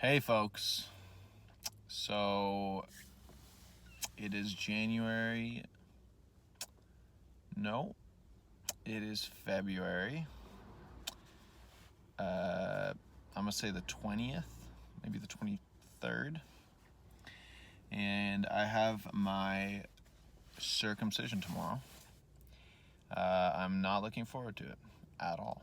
Hey folks, so it is January, no, it is February, I'm gonna say the 20th, maybe the 23rd, and I have my circumcision tomorrow. I'm not looking forward to it at all.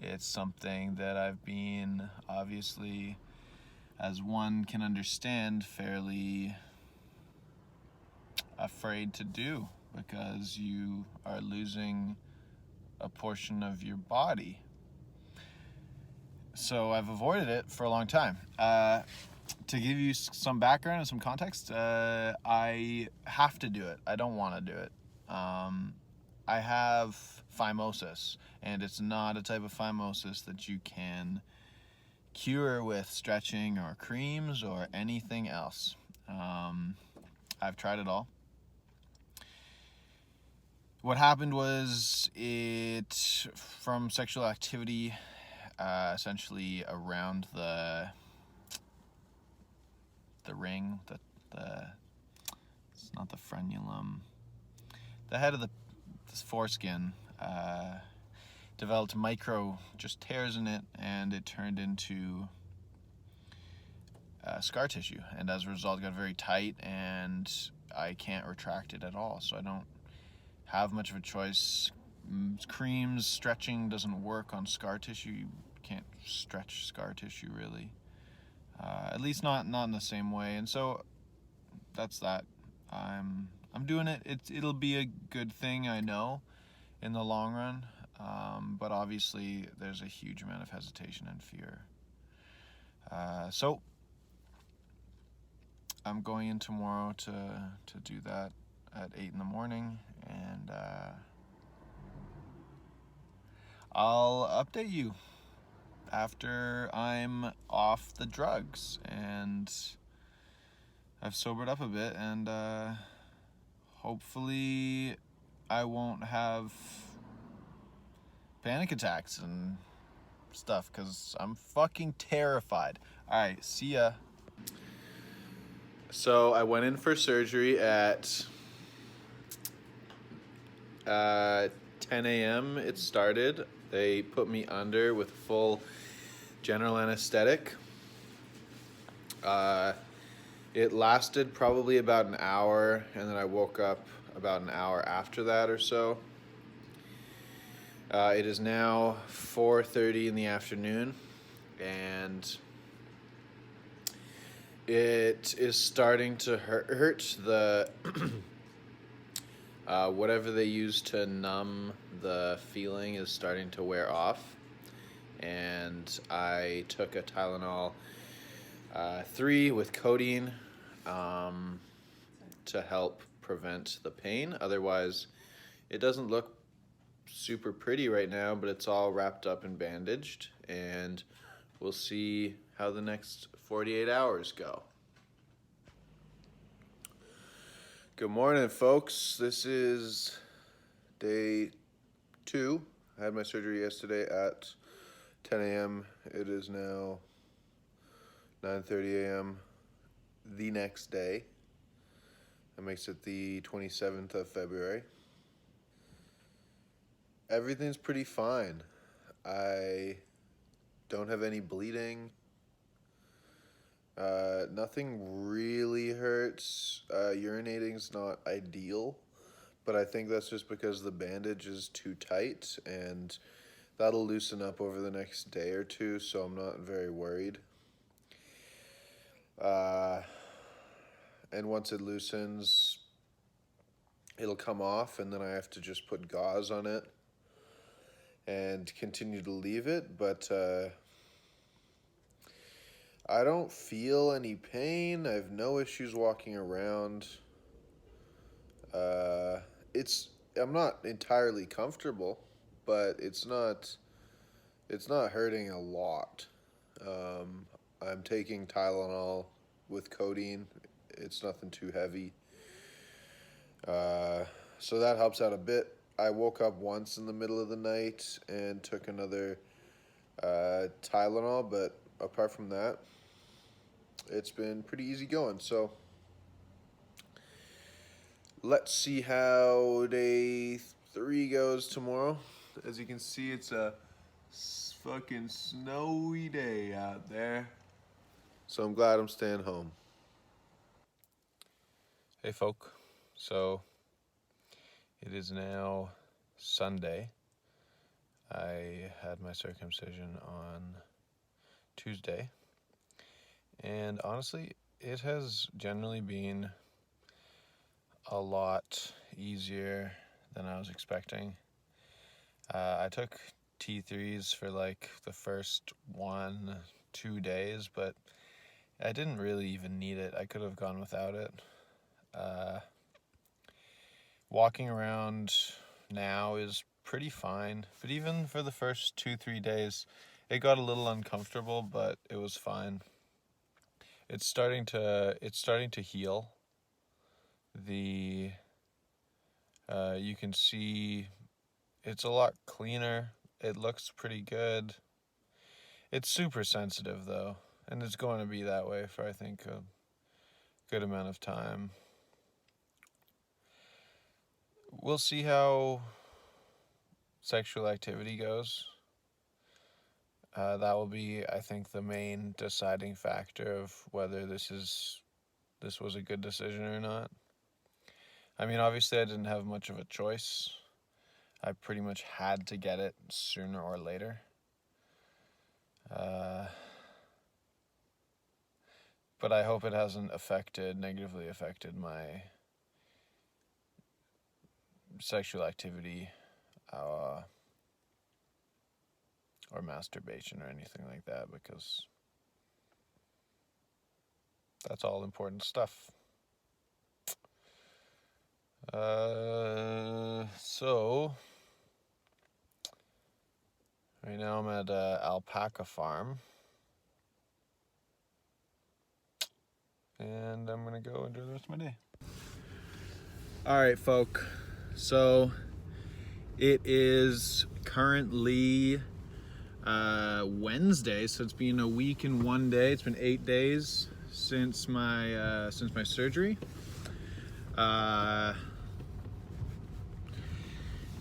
It's something that I've been, obviously, as one can understand, fairly afraid to do because you are losing a portion of your body. So I've avoided it for a long time. To give you some background and some context, I have to do it. I don't want to do it. I have phimosis, and it's not a type of phimosis that you can cure with stretching or creams or anything else. I've tried it all. What happened was it from sexual activity, essentially around the ring, the it's not the frenulum, the head of the foreskin, developed micro just tears in it, and it turned into scar tissue, and as a result it got very tight, and I can't retract it at all, so I don't have much of a choice. Creams, stretching doesn't work on scar tissue. You can't stretch scar tissue really, at least not in the same way, and so that's that. I'm doing it. It'll be a good thing, I know, in the long run, but obviously there's a huge amount of hesitation and fear. So I'm going in tomorrow to do that at 8 in the morning, and I'll update you after I'm off the drugs and I've sobered up a bit, and hopefully I won't have panic attacks and stuff, because I'm fucking terrified. Alright, see ya. So I went in for surgery at 10 a.m. It started. They put me under with full general anesthetic. It lasted probably about an hour, and then I woke up about an hour after that or so. It is now 4:30 in the afternoon, and it is starting to hurt. The whatever they use to numb the feeling is starting to wear off, and I took a Tylenol 3 with codeine to help prevent the pain. Otherwise, it doesn't look super pretty right now, but it's all wrapped up and bandaged, and we'll see how the next 48 hours go. Good morning, folks. This is day 2. I had my surgery yesterday at 10 a.m. It is now 9:30 a.m. the next day. That makes it the 27th of February. Everything's pretty fine. I don't have any bleeding. Nothing really hurts. Urinating's not ideal, but I think that's just because the bandage is too tight, and that'll loosen up over the next day or two, so I'm not very worried. And once it loosens, it'll come off, and then I have to just put gauze on it and continue to leave it, but I don't feel any pain. I have no issues walking around. I'm not entirely comfortable, but it's not hurting a lot. I'm taking Tylenol with codeine. It's nothing too heavy. So that helps out a bit. I woke up once in the middle of the night and took another Tylenol, but apart from that, it's been pretty easy going. So let's see how day 3 goes tomorrow. As you can see, it's a fucking snowy day out there. So I'm glad I'm staying home. Hey folk, so it is now Sunday. I had my circumcision on Tuesday, and honestly, it has generally been a lot easier than I was expecting. I took T3s for like the first 1-2 days, but I didn't really even need it. I could have gone without it. Walking around now is pretty fine, but even for the first 2-3 days, it got a little uncomfortable, but it was fine. It's starting to heal. You can see it's a lot cleaner. It looks pretty good. It's super sensitive though, and it's going to be that way for I think a good amount of time. We'll see how sexual activity goes. That will be, I think, the main deciding factor of whether this was a good decision or not. I mean, obviously I didn't have much of a choice. I pretty much had to get it sooner or later. But I hope it hasn't negatively affected my sexual activity or masturbation or anything like that, because that's all important stuff. So right now I'm at an alpaca farm, and I'm gonna go enjoy the rest of my day. All right, folk. So it is currently Wednesday, so it's been a week and 1 day. It's been 8 days since my surgery.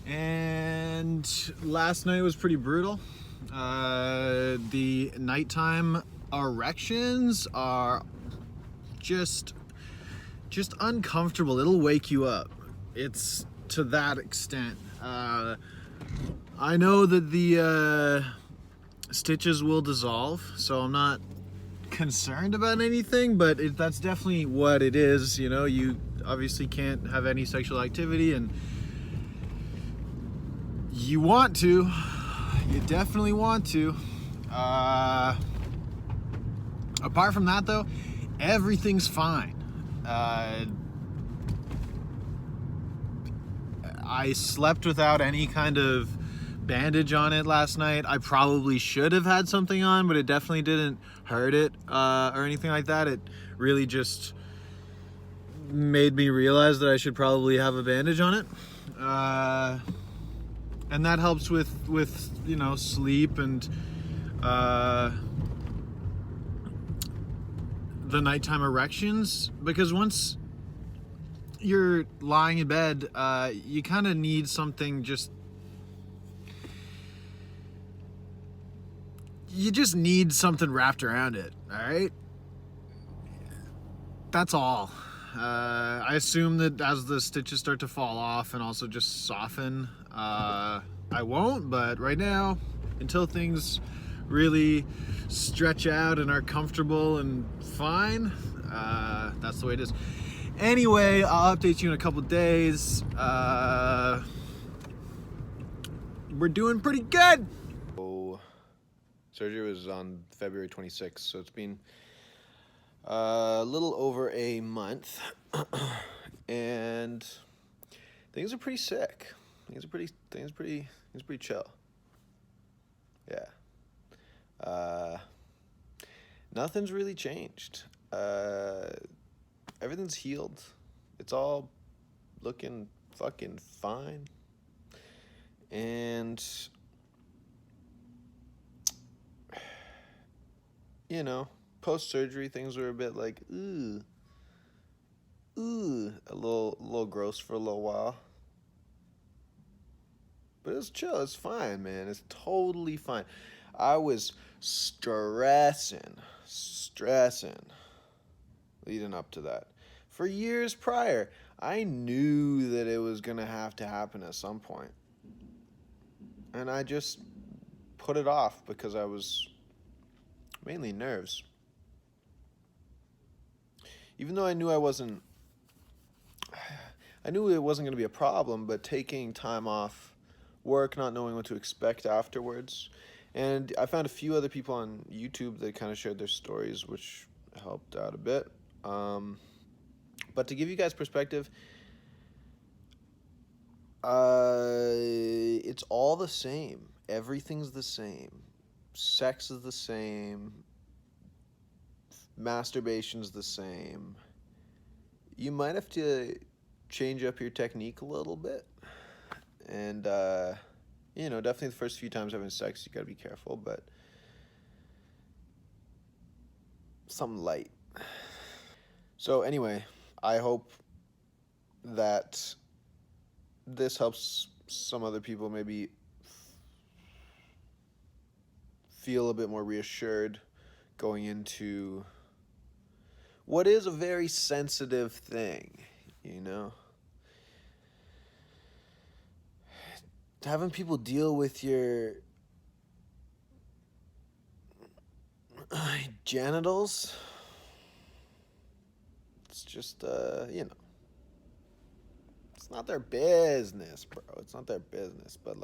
And last night was pretty brutal. The nighttime erections are just uncomfortable. It'll wake you up. It's to that extent. I know that the stitches will dissolve, so I'm not concerned about anything, but that's definitely what it is. You know, you obviously can't have any sexual activity, and you want to. You definitely want to. Apart from that, though, everything's fine. I slept without any kind of bandage on it last night. I probably should have had something on, but it definitely didn't hurt it or anything like that. It really just made me realize that I should probably have a bandage on it. And that helps with you know, sleep and the nighttime erections, because once you're lying in bed, you kind of need something. You just need something wrapped around it. All right, that's all. I assume that as the stitches start to fall off and also just soften, I won't. But right now, until things really stretch out and are comfortable and fine, that's the way it is. Anyway, I'll update you in a couple days. We're doing pretty good. Surgery was on February 26th, so it's been a little over a month, and things are pretty sick. Things are pretty chill. Yeah. Nothing's really changed. Everything's healed. It's all looking fucking fine. And you know, post-surgery things were a bit like, a little gross for a little while. But it's chill. It's fine, man. It's totally fine. I was stressing leading up to that. For years prior, I knew that it was going to have to happen at some point. And I just put it off because I was mainly nerves. Even though I knew it wasn't going to be a problem, but taking time off work, not knowing what to expect afterwards. And I found a few other people on YouTube that kind of shared their stories, which helped out a bit. But to give you guys perspective, it's all the same. Everything's the same. Sex is the same. Masturbation's the same. You might have to change up your technique a little bit. And, definitely the first few times having sex, you gotta be careful, but something light. So, anyway, I hope that this helps some other people maybe feel a bit more reassured going into what is a very sensitive thing, having people deal with your genitals, it's just, it's not their business, bro. It's not their business, but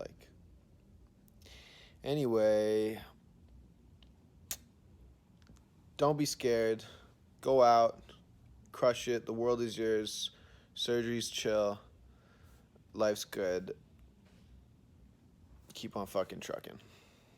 anyway, don't be scared. Go out, crush it. The world is yours. Surgery's chill. Life's good. Keep on fucking trucking.